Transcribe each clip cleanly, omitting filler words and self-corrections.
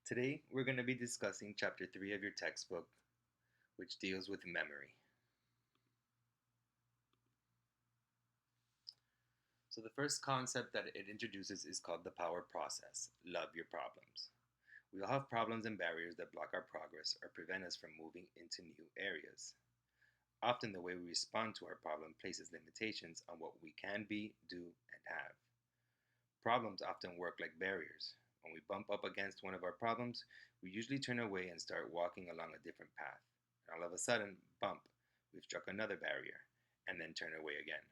Today, we're going to be discussing Chapter 3 of your textbook, which deals with memory. So, the first concept that it introduces is called the power process. Love your problems. We all have problems and barriers that block our progress or prevent us from moving into new areas. Often, the way we respond to our problem places limitations on what we can be, do, and have. Problems often work like barriers. When we bump up against one of our problems, we usually turn away and start walking along a different path. And all of a sudden, bump, we've struck another barrier, and then turn away again.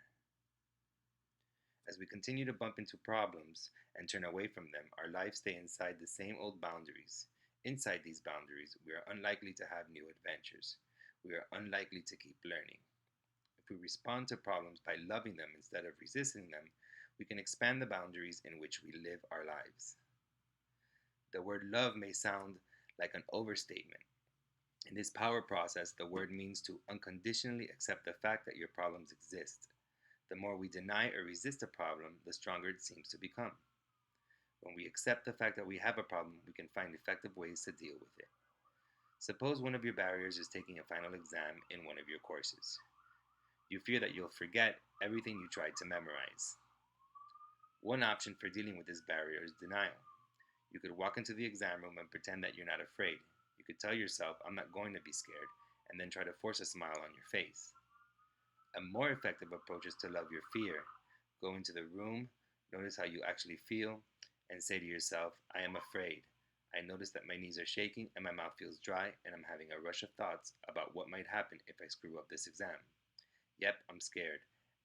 As we continue to bump into problems and turn away from them, our lives stay inside the same old boundaries. Inside these boundaries, we are unlikely to have new adventures. We are unlikely to keep learning. If we respond to problems by loving them instead of resisting them, we can expand the boundaries in which we live our lives. The word love may sound like an overstatement. In this power process, the word means to unconditionally accept the fact that your problems exist. The more we deny or resist a problem, the stronger it seems to become. When we accept the fact that we have a problem, we can find effective ways to deal with it. Suppose one of your barriers is taking a final exam in one of your courses. You fear that you'll forget everything you tried to memorize. One option for dealing with this barrier is denial. You could walk into the exam room and pretend that you're not afraid. You could tell yourself, I'm not going to be scared, and then try to force a smile on your face. A more effective approach is to love your fear. Go into the room, notice how you actually feel, and say to yourself, I am afraid. I notice that my knees are shaking and my mouth feels dry, and I'm having a rush of thoughts about what might happen if I screw up this exam. Yep, I'm scared,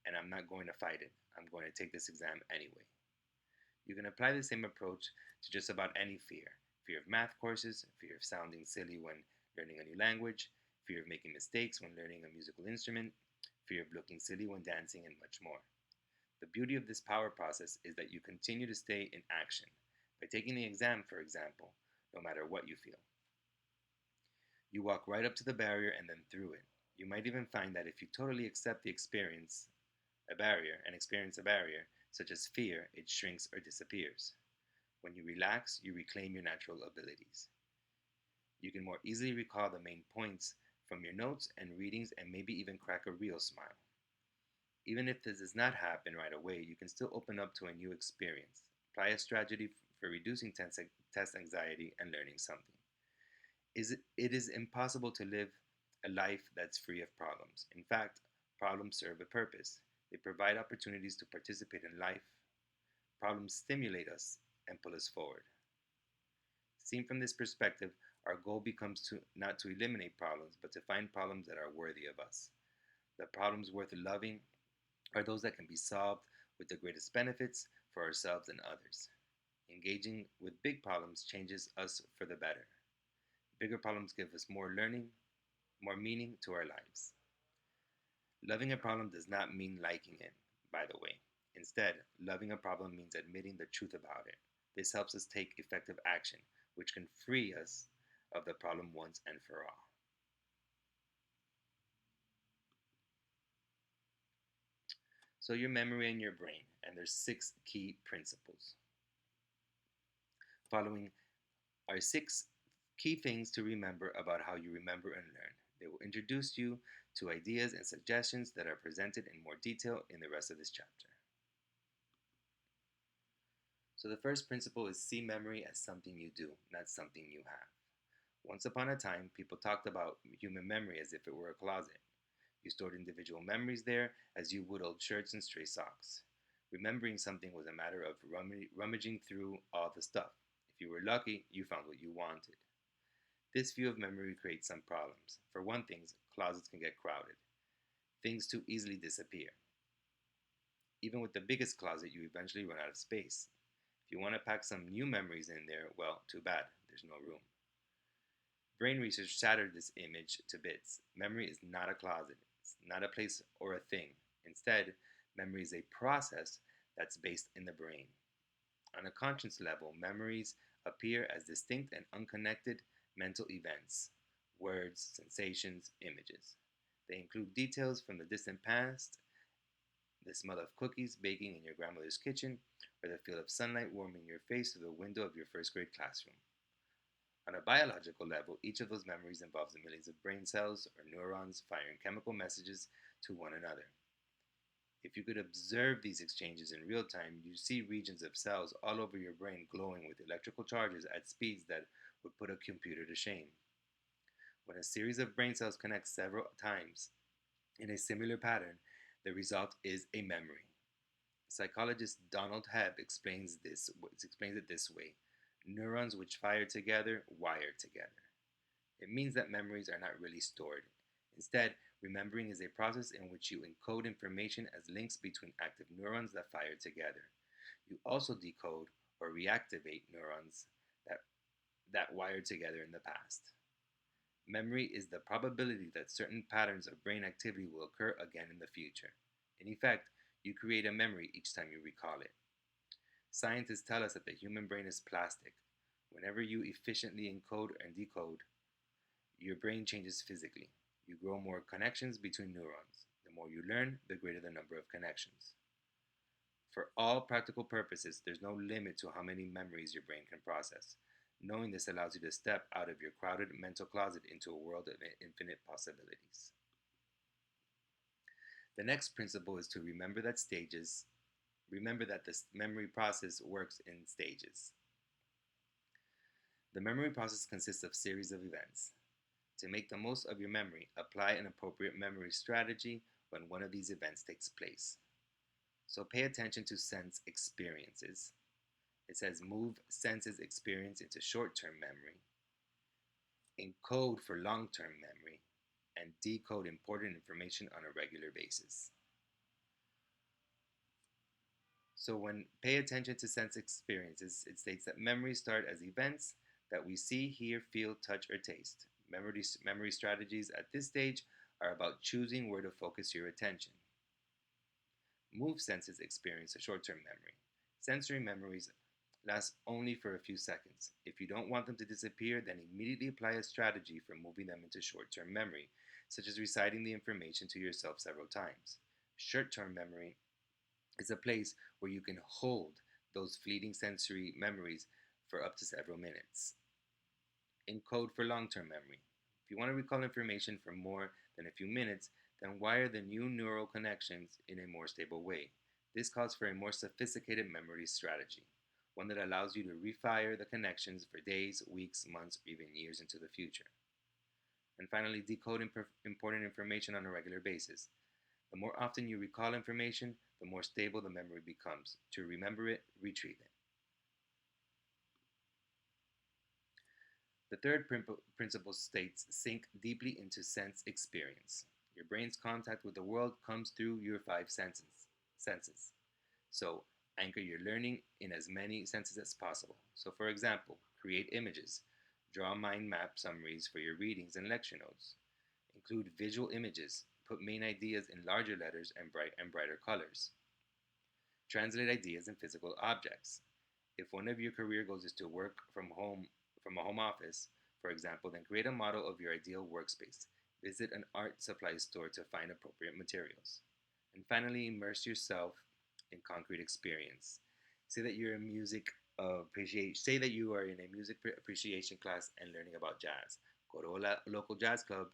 and I'm not going to fight it. I'm going to take this exam anyway. You can apply the same approach to just about any fear. Fear of math courses, fear of sounding silly when learning a new language, fear of making mistakes when learning a musical instrument, fear of looking silly when dancing, and much more. The beauty of this power process is that you continue to stay in action. By taking the exam, for example, no matter what you feel. You walk right up to the barrier and then through it. You might even find that if you totally accept the experience a barrier, such as fear, it shrinks or disappears. When you relax, you reclaim your natural abilities. You can more easily recall the main points from your notes and readings and maybe even crack a real smile. Even if this does not happen right away, you can still open up to a new experience. Apply a strategy for reducing test anxiety and learning something. It is impossible to live a life that's free of problems. In fact, problems serve a purpose. They provide opportunities to participate in life. Problems stimulate us and pull us forward. Seen from this perspective, our goal becomes not to eliminate problems, but to find problems that are worthy of us. The problems worth loving are those that can be solved with the greatest benefits for ourselves and others. Engaging with big problems changes us for the better. Bigger problems give us more learning, more meaning to our lives. Loving a problem does not mean liking it, by the way. Instead, loving a problem means admitting the truth about it. This helps us take effective action, which can free us of the problem once and for all. So your memory and your brain, and there's 6 key principles. Following are 6 key things to remember about how you remember and learn. They will introduce you to ideas and suggestions that are presented in more detail in the rest of this chapter. So the first principle is see memory as something you do, not something you have. Once upon a time, people talked about human memory as if it were a closet. You stored individual memories there as you would old shirts and stray socks. Remembering something was a matter of rummaging through all the stuff. If you were lucky, you found what you wanted. This view of memory creates some problems. For one thing, closets can get crowded. Things too easily disappear. Even with the biggest closet, you eventually run out of space. If you want to pack some new memories in there, well, too bad, there's no room. Brain research shattered this image to bits. Memory is not a closet. It's not a place or a thing. Instead, memory is a process that's based in the brain. On a conscious level, memories appear as distinct and unconnected mental events, words, sensations, images. They include details from the distant past, the smell of cookies baking in your grandmother's kitchen, or the feel of sunlight warming your face through the window of your first grade classroom. On a biological level, each of those memories involves the millions of brain cells or neurons firing chemical messages to one another. If you could observe these exchanges in real time, you see regions of cells all over your brain glowing with electrical charges at speeds that would put a computer to shame. When a series of brain cells connect several times in a similar pattern, the result is a memory. Psychologist Donald Hebb explains it this way: neurons which fire together wire together. It means that memories are not really stored. Instead, remembering is a process in which you encode information as links between active neurons that fire together. You also decode or reactivate neurons that, that wired together in the past. Memory is the probability that certain patterns of brain activity will occur again in the future. In effect, you create a memory each time you recall it. Scientists tell us that the human brain is plastic. Whenever you efficiently encode and decode, your brain changes physically. You grow more connections between neurons. The more you learn, the greater the number of connections. For all practical purposes, there's no limit to how many memories your brain can process. Knowing this allows you to step out of your crowded mental closet into a world of infinite possibilities. The next principle is to remember that this memory process works in stages. The memory process consists of a series of events. To make the most of your memory, apply an appropriate memory strategy when one of these events takes place. So pay attention to sense experiences. It says move senses experience into short-term memory, encode for long-term memory, and decode important information on a regular basis. So when pay attention to sense experiences, it states that memories start as events that we see, hear, feel, touch, or taste. Memory strategies at this stage are about choosing where to focus your attention. Move senses experience a short-term memory. Sensory memories last only for a few seconds. If you don't want them to disappear, then immediately apply a strategy for moving them into short-term memory, such as reciting the information to yourself several times. Short-term memory is a place where you can hold those fleeting sensory memories for up to several minutes. Encode for long-term memory. If you want to recall information for more than a few minutes, then wire the new neural connections in a more stable way. This calls for a more sophisticated memory strategy, one that allows you to refire the connections for days, weeks, months, or even years into the future. And finally, decode important information on a regular basis. The more often you recall information, the more stable the memory becomes. To remember it, retrieve it. The third principle states sink deeply into sense experience. Your brain's contact with the world comes through your five senses. So, anchor your learning in as many senses as possible. So, for example, create images. Draw mind map summaries for your readings and lecture notes. Include visual images. Put main ideas in larger letters and brighter colors. Translate ideas in physical objects. If one of your career goals is to work from a home office, for example, then create a model of your ideal workspace. Visit an art supply store to find appropriate materials. And finally, immerse yourself in concrete experience. Say that you're in say that you are in a music appreciation class and learning about jazz. Go to a local jazz club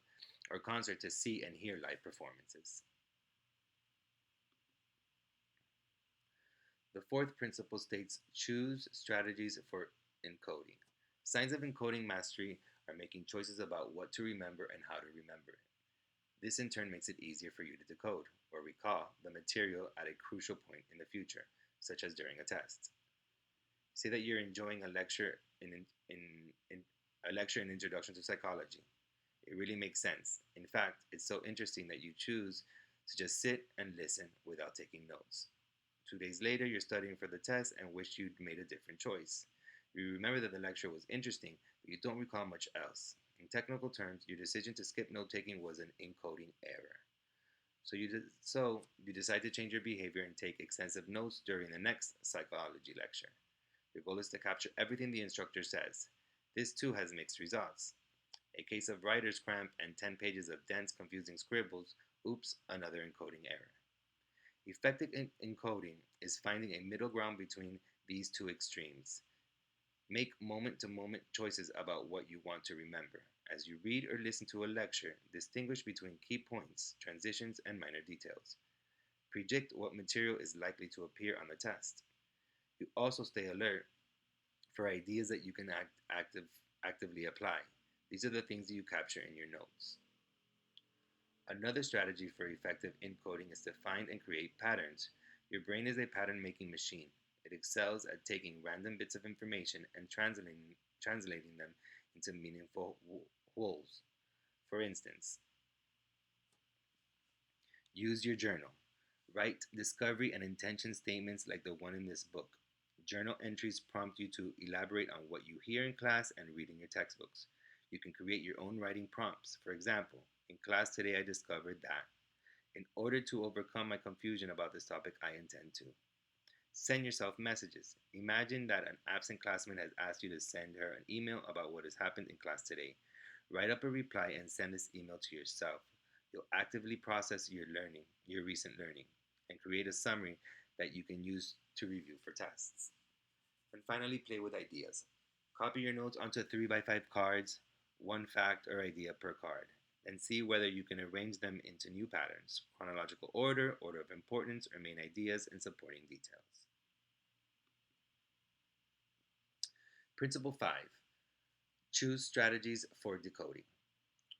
or concert to see and hear live performances. The fourth principle states choose strategies for encoding. Signs of encoding mastery are making choices about what to remember and how to remember it. This in turn makes it easier for you to decode or recall the material at a crucial point in the future, such as during a test. Say that you're enjoying a lecture in Introduction to Psychology. It really makes sense. In fact, it's so interesting that you choose to just sit and listen without taking notes. 2 days later, you're studying for the test and wish you'd made a different choice. You remember that the lecture was interesting, but you don't recall much else. In technical terms, your decision to skip note-taking was an encoding error. So you decide to change your behavior and take extensive notes during the next psychology lecture. Your goal is to capture everything the instructor says. This too has mixed results. A case of writer's cramp and 10 pages of dense, confusing scribbles. Oops, another encoding error. Effective encoding is finding a middle ground between these two extremes. Make moment to moment choices about what you want to remember. As you read or listen to a lecture, distinguish between key points, transitions, and minor details. Predict what material is likely to appear on the test. You also stay alert for ideas that you can actively apply. These are the things that you capture in your notes. Another strategy for effective encoding is to find and create patterns. Your brain is a pattern making machine. It excels at taking random bits of information and translating them into meaningful wholes. For instance, use your journal. Write discovery and intention statements like the one in this book. Journal entries prompt you to elaborate on what you hear in class and read in your textbooks. You can create your own writing prompts. For example, in class today I discovered that. In order to overcome my confusion about this topic, I intend to. Send yourself messages. Imagine that an absent classmate has asked you to send her an email about what has happened in class today. Write up a reply and send this email to yourself. You'll actively process your recent learning, and create a summary that you can use to review for tests. And finally, play with ideas. Copy your notes onto 3 by 5 cards, one fact or idea per card, and see whether you can arrange them into new patterns, chronological order, order of importance, or main ideas and supporting details. Principle 5. Choose strategies for decoding.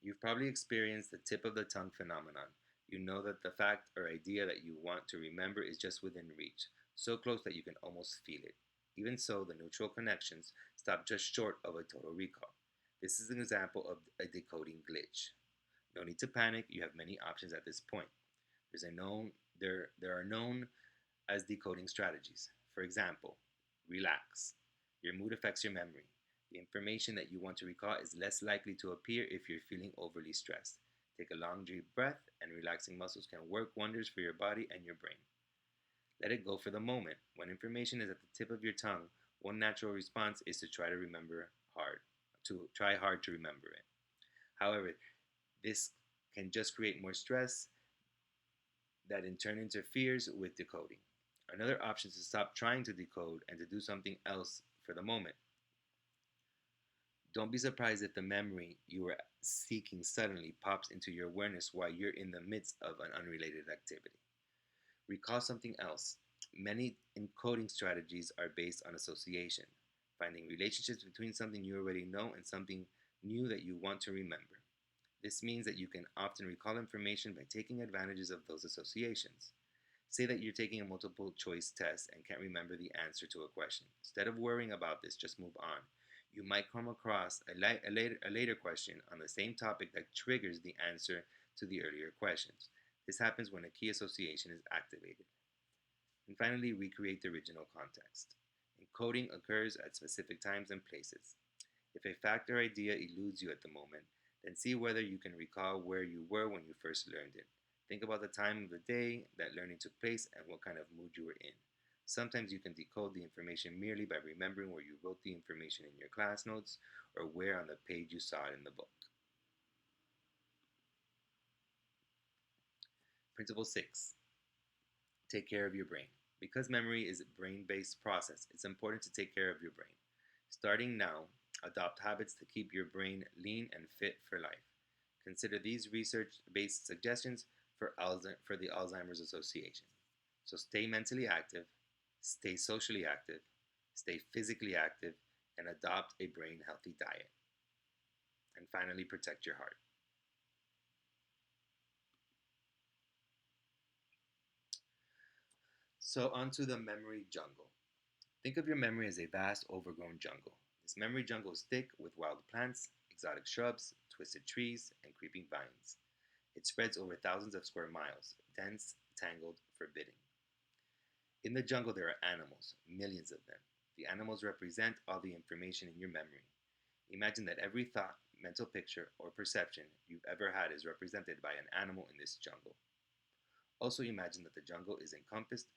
You've probably experienced the tip of the tongue phenomenon. You know that the fact or idea that you want to remember is just within reach, so close that you can almost feel it. Even so, the neutral connections stop just short of a total recall. This is an example of a decoding glitch. No need to panic, you have many options at this point. There are known as decoding strategies. For example, relax. Your mood affects your memory. The information that you want to recall is less likely to appear if you're feeling overly stressed. Take a long deep breath, and relaxing muscles can work wonders for your body and your brain. Let it go for the moment. When information is at the tip of your tongue, one natural response is to try hard to remember it. However, this can just create more stress that in turn interferes with decoding. Another option is to stop trying to decode and to do something else for the moment. Don't be surprised if the memory you were seeking suddenly pops into your awareness while you're in the midst of an unrelated activity. Recall something else. Many encoding strategies are based on association, finding relationships between something you already know and something new that you want to remember. This means that you can often recall information by taking advantages of those associations. Say that you're taking a multiple choice test and can't remember the answer to a question. Instead of worrying about this, just move on. You might come across a later question on the same topic that triggers the answer to the earlier questions. This happens when a key association is activated. And finally, recreate the original context. Encoding occurs at specific times and places. If a fact or idea eludes you at the moment, then see whether you can recall where you were when you first learned it. Think about the time of the day that learning took place and what kind of mood you were in. Sometimes you can decode the information merely by remembering where you wrote the information in your class notes or where on the page you saw it in the book. Principle 6. Take care of your brain. Because memory is a brain-based process, it's important to take care of your brain. Starting now, adopt habits to keep your brain lean and fit for life. Consider these research-based suggestions for the Alzheimer's Association. So stay mentally active, stay socially active, stay physically active, and adopt a brain-healthy diet. And finally, protect your heart. So onto the memory jungle. Think of your memory as a vast, overgrown jungle. This memory jungle is thick with wild plants, exotic shrubs, twisted trees, and creeping vines. It spreads over thousands of square miles, dense, tangled, forbidding. In the jungle, there are animals, millions of them. The animals represent all the information in your memory. Imagine that every thought, mental picture, or perception you've ever had is represented by an animal in this jungle. Also, imagine that the jungle is encompassed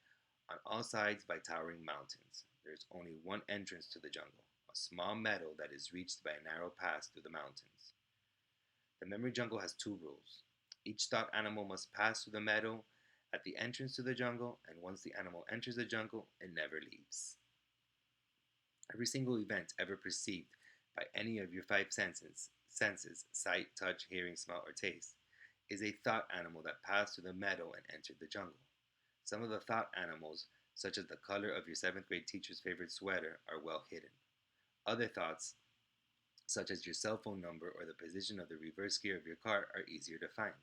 on all sides by towering mountains. There is only one entrance to the jungle, a small meadow that is reached by a narrow pass through the mountains. The memory jungle has two rules. Each thought animal must pass through the meadow at the entrance to the jungle, and once the animal enters the jungle, it never leaves. Every single event ever perceived by any of your five senses sight, touch, hearing, smell, or taste, is a thought animal that passed through the meadow and entered the jungle. Some of the thought animals, such as the color of your seventh grade teacher's favorite sweater, are well hidden. Other thoughts, such as your cell phone number or the position of the reverse gear of your car, are easier to find.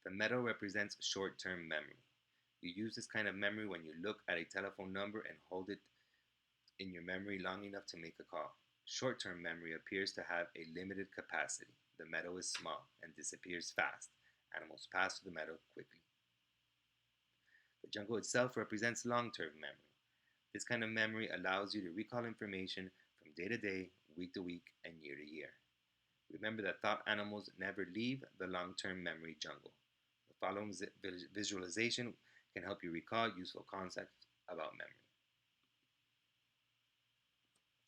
The meadow represents short term memory. You use this kind of memory when you look at a telephone number and hold it in your memory long enough to make a call. Short term memory appears to have a limited capacity. The meadow is small and disappears fast. Animals pass through the meadow quickly. The jungle itself represents long term memory. This kind of memory allows you to recall information from day to day, week to week, and year to year. Remember that thought animals never leave the long term memory jungle. The following visualization can help you recall useful concepts about memory.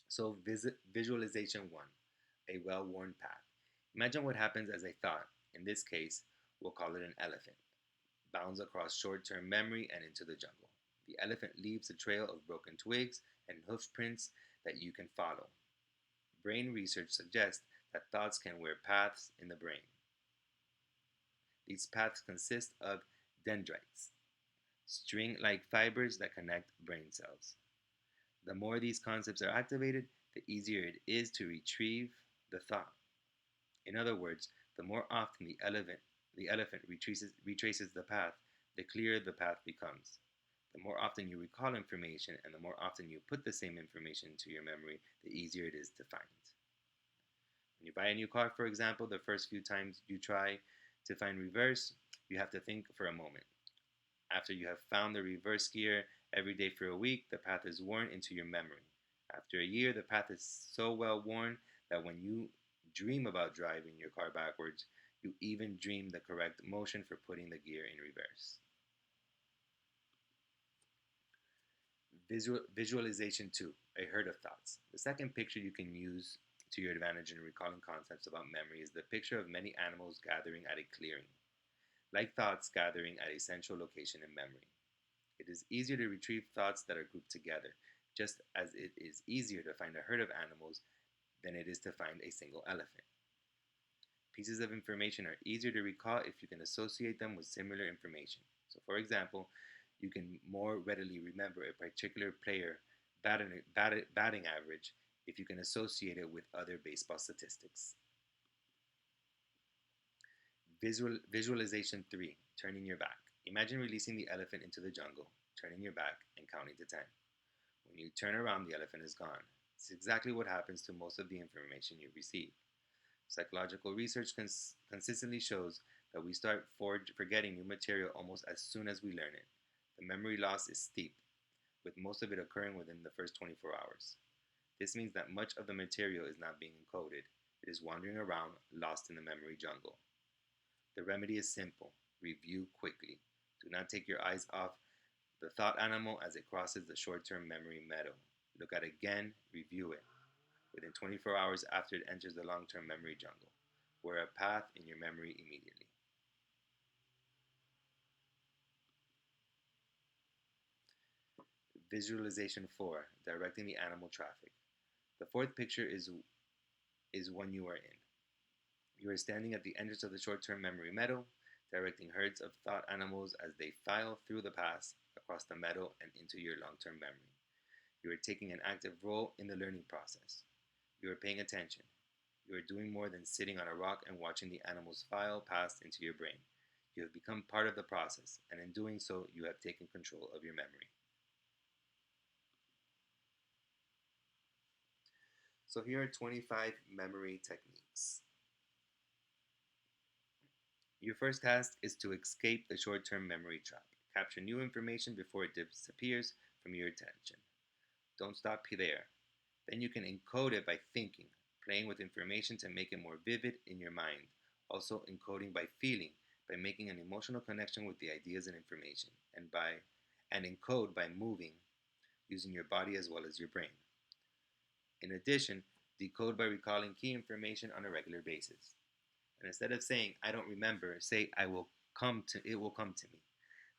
So, visualization one, a well worn path. Imagine what happens as a thought, in this case, we'll call it an elephant, bounds across short term memory and into the jungle. The elephant leaves a trail of broken twigs and hoof prints that you can follow. Brain research suggests that thoughts can wear paths in the brain. These paths consist of dendrites, string like fibers that connect brain cells. The more these concepts are activated, the easier it is to retrieve the thought. In other words, the more often the elephant retraces the path, the clearer the path becomes. The more often you recall information and the more often you put the same information into your memory, the easier it is to find. When you buy a new car, for example, the first few times you try to find reverse, you have to think for a moment. After you have found the reverse gear every day for a week, the path is worn into your memory. After a year, the path is so well worn that when you dream about driving your car backwards, you even dream the correct motion for putting the gear in reverse. Visualization 2, a herd of thoughts. The second picture you can use to your advantage in recalling concepts about memory is the picture of many animals gathering at a clearing, like thoughts gathering at a central location in memory. It is easier to retrieve thoughts that are grouped together, just as it is easier to find a herd of animals than it is to find a single elephant. Pieces of information are easier to recall if you can associate them with similar information. So, for example, you can more readily remember a particular player batting average if you can associate it with other baseball statistics. Visualization 3, turning your back. Imagine releasing the elephant into the jungle, turning your back, and counting to 10. When you turn around, the elephant is gone. It's exactly what happens to most of the information you receive. Psychological research consistently shows that we start forgetting new material almost as soon as we learn it. The memory loss is steep, with most of it occurring within the first 24 hours. This means that much of the material is not being encoded. It is wandering around, lost in the memory jungle. The remedy is simple. Review quickly. Do not take your eyes off the thought animal as it crosses the short-term memory meadow. Look at it again, review it. Within 24 hours after it enters the long-term memory jungle, wear a path in your memory immediately. Visualization 4, directing the animal traffic. The fourth picture is one you are in. You are standing at the entrance of the short-term memory meadow, directing herds of thought animals as they file through the paths across the meadow and into your long-term memory. You are taking an active role in the learning process. You are paying attention. You are doing more than sitting on a rock and watching the animals file past into your brain. You have become part of the process, and in doing so, you have taken control of your memory. So here are 25 memory techniques. Your first task is to escape the short-term memory trap. Capture new information before it disappears from your attention. Don't stop there. Then you can encode it by thinking, playing with information to make it more vivid in your mind. Also encoding by feeling, by making an emotional connection with the ideas and information, and encode by moving, using your body as well as your brain. In addition, decode by recalling key information on a regular basis. And instead of saying I don't remember, say it will come to me.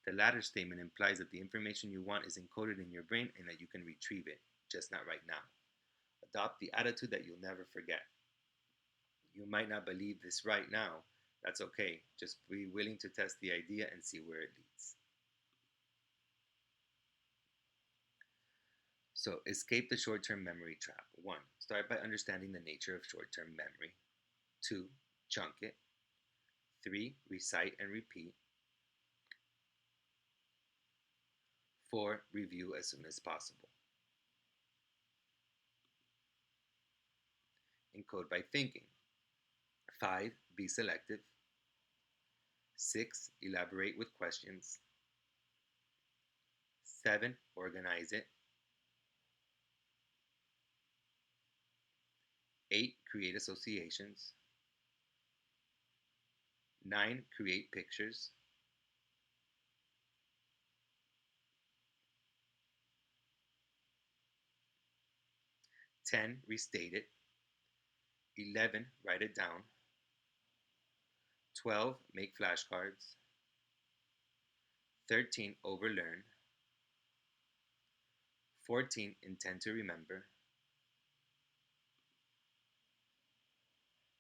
The latter statement implies that the information you want is encoded in your brain and that you can retrieve it. just not right now. Adopt the attitude that you'll never forget. You might not believe this right now. That's okay. Just be willing to test the idea and see where it leads. So, escape the short term memory trap. 1. Start by understanding the nature of short term memory. 2. Chunk it. 3. Recite and repeat. 4. Review as soon as possible. Encode by thinking. 5. Be selective. 6. Elaborate with questions. 7. Organize it. 8. Create associations. 9. Create pictures. 10. Restate it. 11. Write it down. 12. Make flashcards. 13. Overlearn. 14. Intend to remember.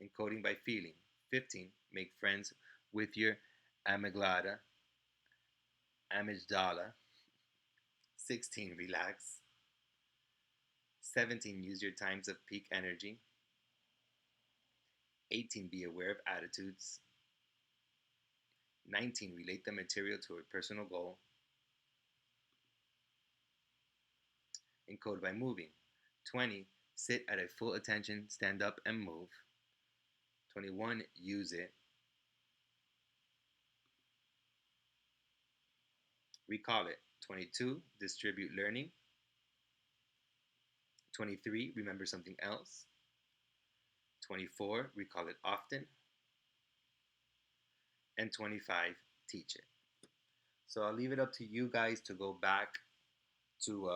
Encoding by feeling. 15. Make friends with your amygdala. 16. Relax. 17. Use your times of peak energy. 18. Be aware of attitudes. 19. Relate the material to a personal goal. Encode by moving. 20. Sit at a full attention, stand up and move. 21. Use it. Recall it. 22. Distribute learning. 23. Remember something else. 24. Recall it often. And 25. Teach it. So I'll leave it up to you guys to go back to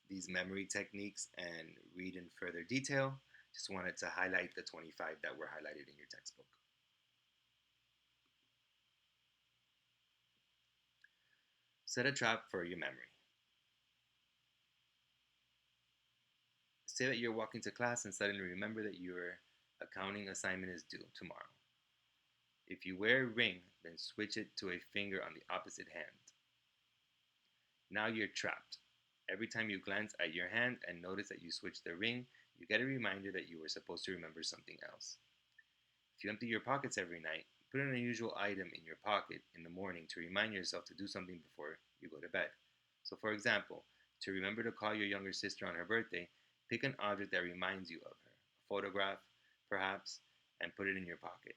these memory techniques and read in further detail. Just wanted to highlight the 25 that were highlighted in your textbook. Set a trap for your memory. Say that you're walking to class and suddenly remember that your accounting assignment is due tomorrow. If you wear a ring, then switch it to a finger on the opposite hand. Now you're trapped. Every time you glance at your hand and notice that you switched the ring, you get a reminder that you were supposed to remember something else. If you empty your pockets every night, put an unusual item in your pocket in the morning to remind yourself to do something before you go to bed. So, for example, to remember to call your younger sister on her birthday, pick an object that reminds you of her, a photograph, perhaps, and put it in your pocket.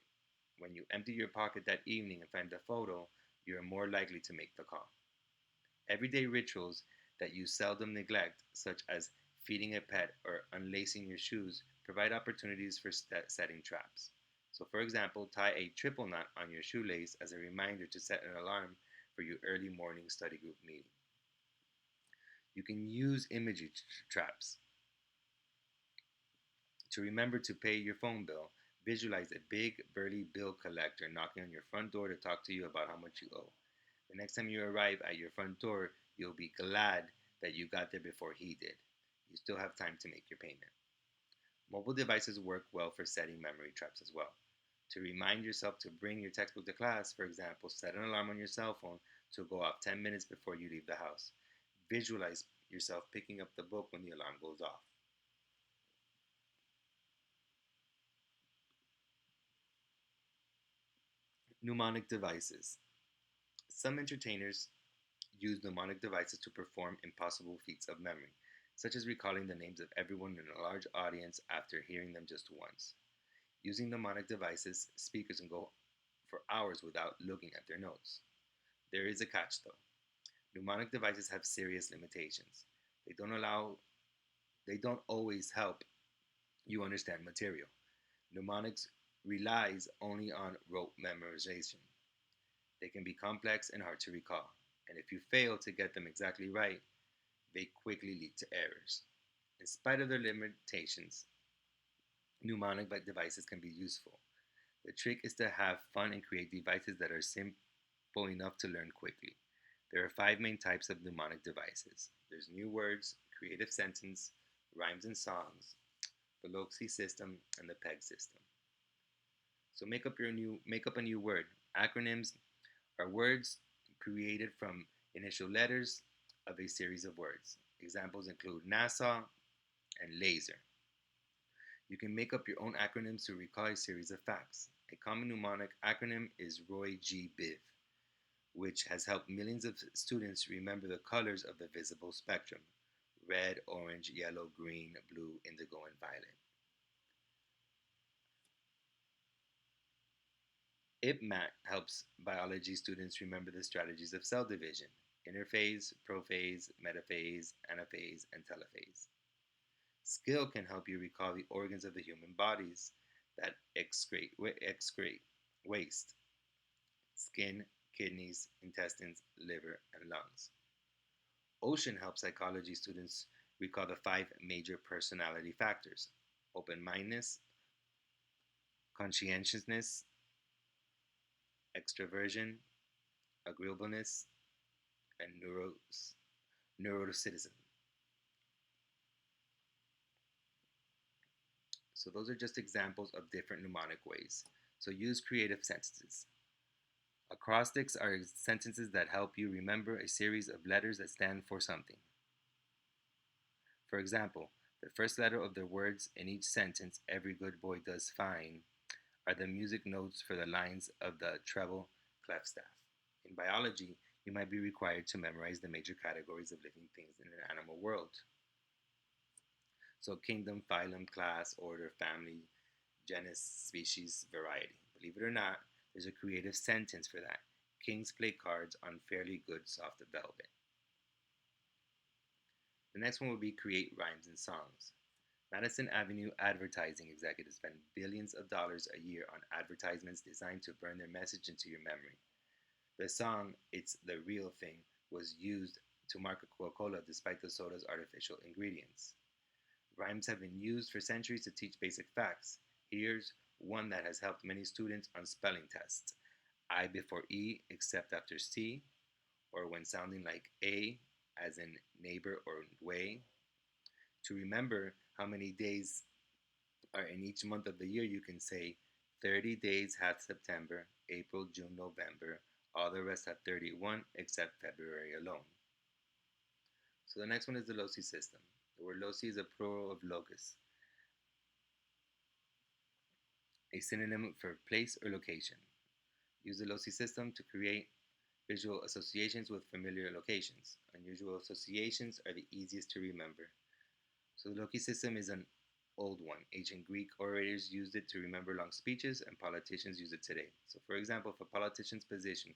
When you empty your pocket that evening and find the photo, you are more likely to make the call. Everyday rituals that you seldom neglect, such as feeding a pet or unlacing your shoes, provide opportunities for setting traps. So, for example, tie a triple knot on your shoelace as a reminder to set an alarm for your early morning study group meeting. You can use imagery traps. To remember to pay your phone bill, visualize a big, burly bill collector knocking on your front door to talk to you about how much you owe. The next time you arrive at your front door, you'll be glad that you got there before he did. You still have time to make your payment. Mobile devices work well for setting memory traps as well. To remind yourself to bring your textbook to class, for example, set an alarm on your cell phone to go off 10 minutes before you leave the house. Visualize yourself picking up the book when the alarm goes off. Mnemonic devices. Some entertainers use mnemonic devices to perform impossible feats of memory, such as recalling the names of everyone in a large audience after hearing them just once. Using mnemonic devices, speakers can go for hours without looking at their notes. There is a catch though. Mnemonic devices have serious limitations. They don't always help you understand material. Mnemonics relies only on rote memorization. They can be complex and hard to recall, and if you fail to get them exactly right, they quickly lead to errors. In spite of their limitations, mnemonic devices can be useful. The trick is to have fun and create devices that are simple enough to learn quickly. There are 5 main types of mnemonic devices. There's new words, creative sentence, rhymes and songs, the LOCI system, and the PEG system. So make up a new word. Acronyms are words created from initial letters of a series of words. Examples include NASA and laser. You can make up your own acronyms to recall a series of facts. A common mnemonic acronym is Roy G. Biv, which has helped millions of students remember the colors of the visible spectrum: red, orange, yellow, green, blue, indigo, and violet. IPMAT helps biology students remember the strategies of cell division: interphase, prophase, metaphase, anaphase, and telophase. Skill can help you recall the organs of the human bodies that excrete waste: skin, kidneys, intestines, liver, and lungs. Ocean helps psychology students recall the five major personality factors: open mindedness, conscientiousness, extroversion, agreeableness, and neuroticism. So, those are just examples of different mnemonic ways. So, use creative sentences. Acrostics are sentences that help you remember a series of letters that stand for something. For example, the first letter of the words in each sentence, "Every good boy does fine," are the music notes for the lines of the treble clef staff. In biology, you might be required to memorize the major categories of living things in an animal world. So, kingdom, phylum, class, order, family, genus, species, variety. Believe it or not, there's a creative sentence for that. Kings play cards on fairly good soft velvet. The next one would be create rhymes and songs. Madison Avenue advertising executives spend billions of dollars a year on advertisements designed to burn their message into your memory. The song "It's the Real Thing" was used to market Coca-Cola despite the soda's artificial ingredients. Rhymes have been used for centuries to teach basic facts. Here's one that has helped many students on spelling tests: I before E except after C, or when sounding like A, as in neighbor or way. To remember how many days are in each month of the year, you can say 30 days have September, April, June, November. All the rest have 31 except February alone. So the next one is the LOCI system. The word LOCI is a plural of locus, a synonym for place or location. Use the LOCI system to create visual associations with familiar locations. Unusual associations are the easiest to remember. So the LOCI system is an old one. Ancient Greek orators used it to remember long speeches, and politicians use it today. So, for example, if a politician's position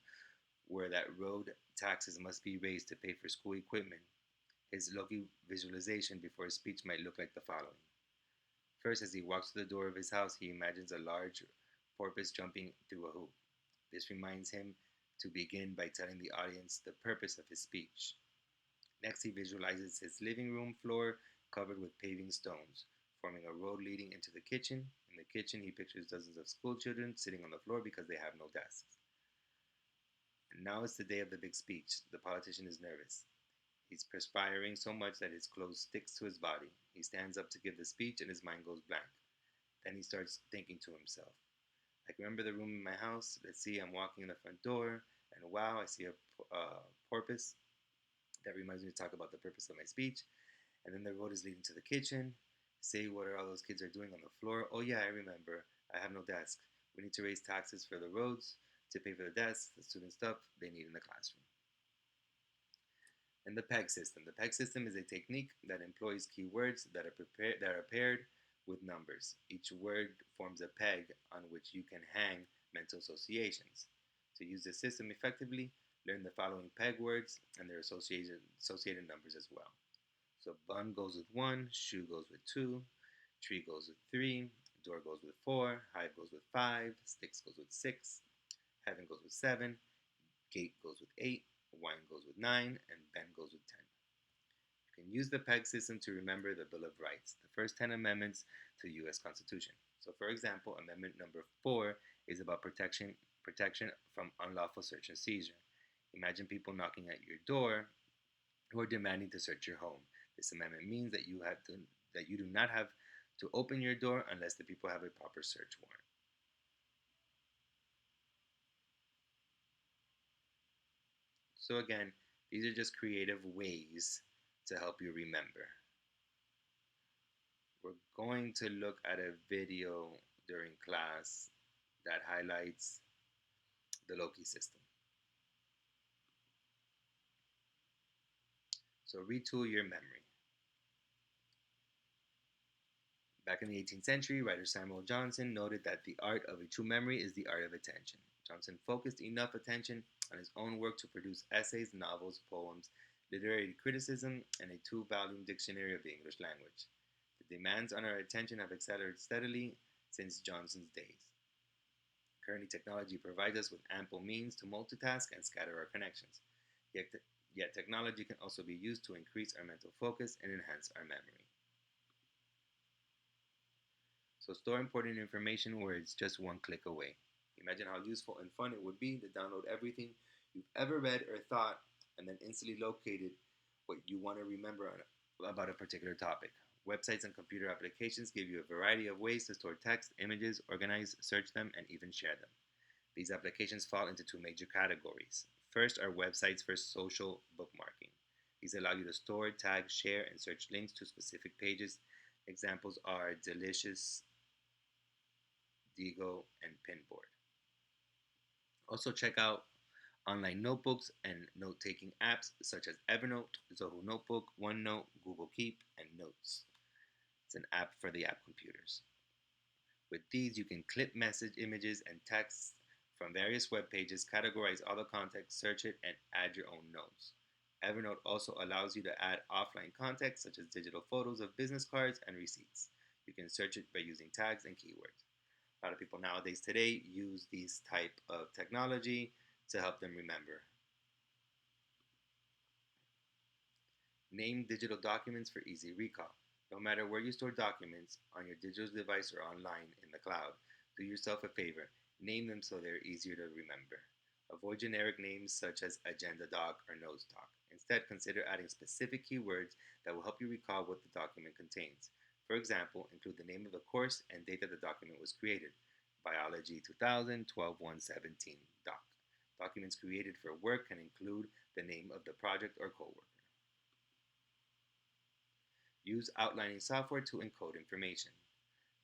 were that road taxes must be raised to pay for school equipment, his LOCI visualization before his speech might look like the following. First, as he walks to the door of his house, he imagines a large porpoise jumping through a hoop. This reminds him to begin by telling the audience the purpose of his speech. Next, he visualizes his living room floor covered with paving stones, forming a road leading into the kitchen. In the kitchen, he pictures dozens of school children sitting on the floor because they have no desks. And now it's the day of the big speech. The politician is nervous. He's perspiring so much that his clothes sticks to his body. He stands up to give the speech and his mind goes blank. Then he starts thinking to himself, I can remember the room in my house. Let's see, I'm walking in the front door, and wow, I see a porpoise. That reminds me to talk about the purpose of my speech. And then the road is leading to the kitchen. Say, what are all those kids are doing on the floor? Oh yeah, I remember. I have no desk. We need to raise taxes for the roads to pay for the desks, the student stuff they need in the classroom. And the PEG system. The PEG system is a technique that employs keywords that are paired with numbers. Each word forms a peg on which you can hang mental associations. To use the system effectively, learn the following peg words and their associated numbers as well. So bun goes with 1, shoe goes with 2, tree goes with 3, door goes with 4, hive goes with 5, sticks goes with 6, heaven goes with 7, gate goes with 8, wine goes with 9, and Ben goes with 10. You can use the PEG system to remember the Bill of Rights, the first 10 amendments to the U.S. Constitution. So, for example, Amendment number 4 is about protection from unlawful search and seizure. Imagine people knocking at your door who are demanding to search your home. This amendment means that you do not have to open your door unless the people have a proper search warrant. So again, these are just creative ways to help you remember. We're going to look at a video during class that highlights the Loki system. So retool your memory. Back in the 18th century, writer Samuel Johnson noted that the art of a true memory is the art of attention. Johnson focused enough attention on his own work to produce essays, novels, poems, literary criticism, and a two-volume dictionary of the English language. The demands on our attention have accelerated steadily since Johnson's days. Currently, technology provides us with ample means to multitask and scatter our connections. Yet, yet technology can also be used to increase our mental focus and enhance our memory. So store important information where it's just one click away. Imagine how useful and fun it would be to download everything you've ever read or thought and then instantly located what you want to remember about a particular topic. Websites and computer applications give you a variety of ways to store text, images, organize, search them, and even share them. These applications fall into two major categories. First are websites for social bookmarking. These allow you to store, tag, share, and search links to specific pages. Examples are Delicious, Digo, and Pinboard. Also, check out online notebooks and note taking apps such as Evernote, Zoho Notebook, OneNote, Google Keep, and Notes. It's an app for the app computers. With these, you can clip message images and texts from various web pages, categorize all the context, search it, and add your own notes. Evernote also allows you to add offline context such as digital photos of business cards and receipts. You can search it by using tags and keywords. A lot of people nowadays today use these type of technology to help them remember. Name digital documents for easy recall. No matter where you store documents, on your digital device or online in the cloud, do yourself a favor. Name them so they're easier to remember. Avoid generic names such as agenda doc or notes doc. Instead, consider adding specific keywords that will help you recall what the document contains. For example, include the name of the course and date that the document was created. Biology 2000, 12/1/17 doc. Documents created for work can include the name of the project or coworker. Use outlining software to encode information.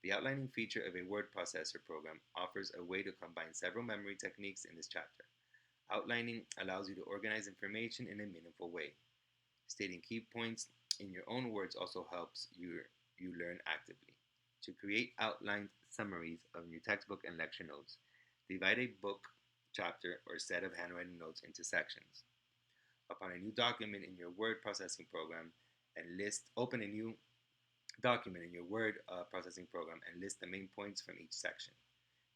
The outlining feature of a word processor program offers a way to combine several memory techniques in this chapter. Outlining allows you to organize information in a meaningful way. Stating key points in your own words also helps you learn actively. To create outlined summaries of your textbook and lecture notes, divide a book, chapter, or set of handwritten notes into sections. Upon a new document in your word processing program and open a new document in your word processing program and list the main points from each section.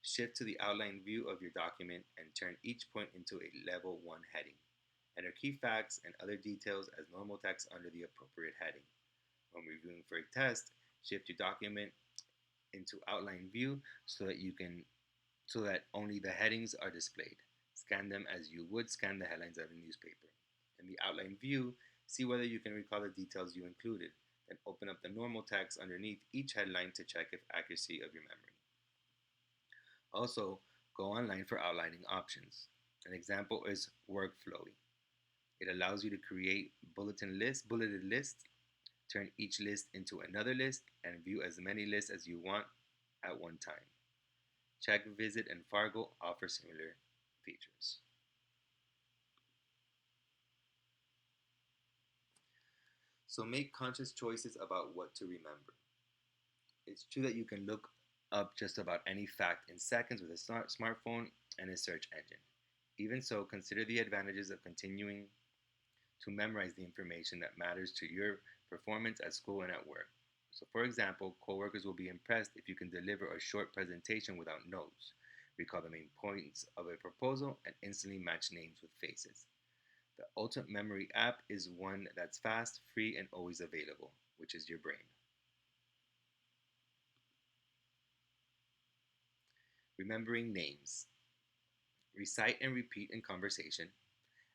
Shift to the outline view of your document and turn each point into a level 1 heading. Enter key facts and other details as normal text under the appropriate heading. When reviewing for a test, shift your document into outline view so that only the headings are displayed. Scan them as you would scan the headlines of a newspaper. In the outline view, see whether you can recall the details you included. Then open up the normal text underneath each headline to check if accuracy of your memory. Also, go online for outlining options. An example is Workflowy. It allows you to create bulleted lists, turn each list into another list, and view as many lists as you want at one time. Check, Visit, and Fargo offer similar features. So make conscious choices about what to remember. It's true that you can look up just about any fact in seconds with a smartphone and a search engine. Even so, consider the advantages of continuing to memorize the information that matters to your performance at school and at work. So, for example, coworkers will be impressed if you can deliver a short presentation without notes, recall the main points of a proposal, and instantly match names with faces. The ultimate memory app is one that's fast, free, and always available, which is your brain. Remembering names. Recite and repeat in conversation.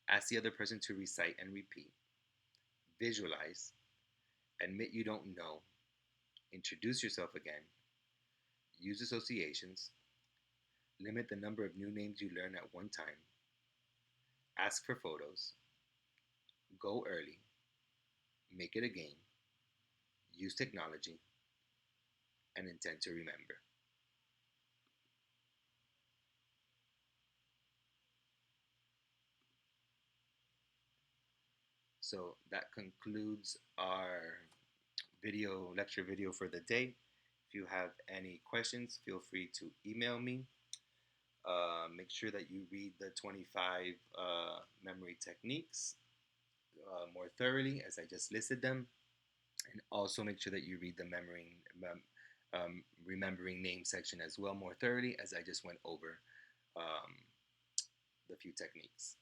Ask the other person to recite and repeat. Visualize. Admit you don't know. Introduce yourself again. Use associations. Limit the number of new names you learn at one time. Ask for photos. Go early. Make it a game. Use technology. And intend to remember. So that concludes our lecture video for the day. If you have any questions, feel free to email me. Make sure that you read the 25 memory techniques more thoroughly as I just listed them. And also make sure that you read the remembering name section as well more thoroughly as I just went over um, the few techniques.